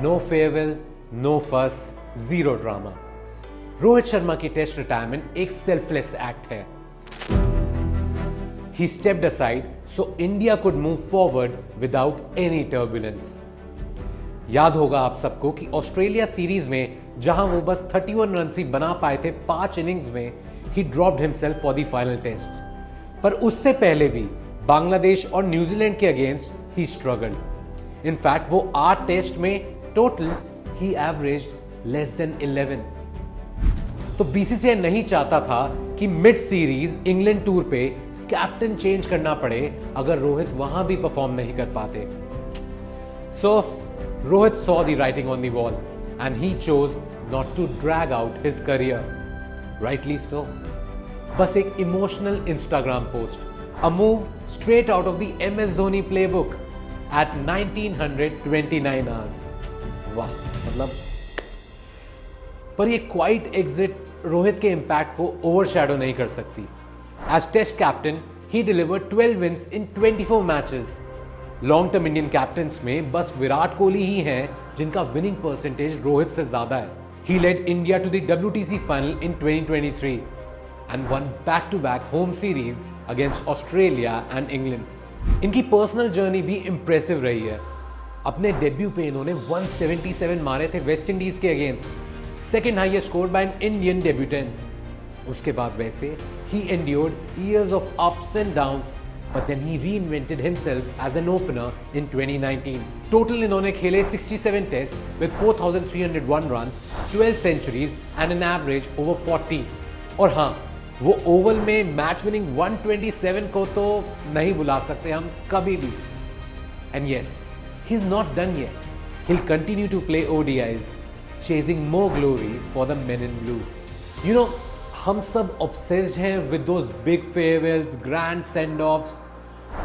No farewell, no फस, zero drama. Rohit Sharma की test retirement एक सेल्फलेस एक्ट है। He stepped aside so India could move forward without any turbulence. याद होगा आप सबको कि ऑस्ट्रेलिया सीरीज में जहां वो बस 31 रन ही बना पाए थे 5 इनिंग्स में, he dropped himself for the final test. पर उससे पहले भी बांग्लादेश और न्यूजीलैंड के अगेंस्ट ही स्ट्रगल्ड। इनफैक्ट वो 8 टेस्ट में टोटल ही एवरेज्ड लेस देन 11। तो बीसीसीआई नहीं चाहता था कि मिड सीरीज इंग्लैंड टूर पे कैप्टन चेंज करना पड़े अगर रोहित वहां भी परफॉर्म नहीं कर पाते। So Rohit saw the writing on the wall and he chose not to drag out his career. Rightly so. बस एक emotional Instagram post, a move straight out of the MS Dhoni playbook at 1929 hours. वाह, मतलब पर ये quite exit Rohit के impact को overshadow नहीं कर सकती। As Test captain, he delivered 12 wins in 24 matches. Long-term Indian captains में बस विराट कोहली ही हैं जिनका winning percentage रोहित से ज्यादा है। He led India to the WTC final in 2023 and won back-to-back home series against Australia and England. इनकी पर्सनल जर्नी भी impressive रही है। अपने डेब्यू पे इन्होंने 177 मारे थे वेस्ट इंडीज के अगेंस्ट, second highest score by an Indian debutant. उसके बाद वैसे he endured years of ups and downs, but then he reinvented himself as an opener in 2019. Total इन्होंने खेले 67 test with 4,301 runs, 12 centuries and an average over 40. और हाँ, वो Oval में match winning 127 को तो नहीं बुला सकते हम कभी भी। And yes, he's not done yet. He'll continue to play ODIs, chasing more glory for the men in blue. You know, हम सब ऑब्सेस्ड हैं with those big farewells, grand send offs,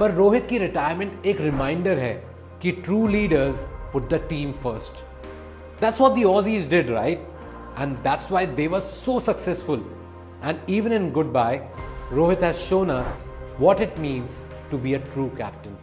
पर रोहित की रिटायरमेंट एक रिमाइंडर है कि true leaders put the team first. That's what the Aussies did, right? And that's why they were so successful. And even in good bye, Rohit has shown us what it means to be a true captain.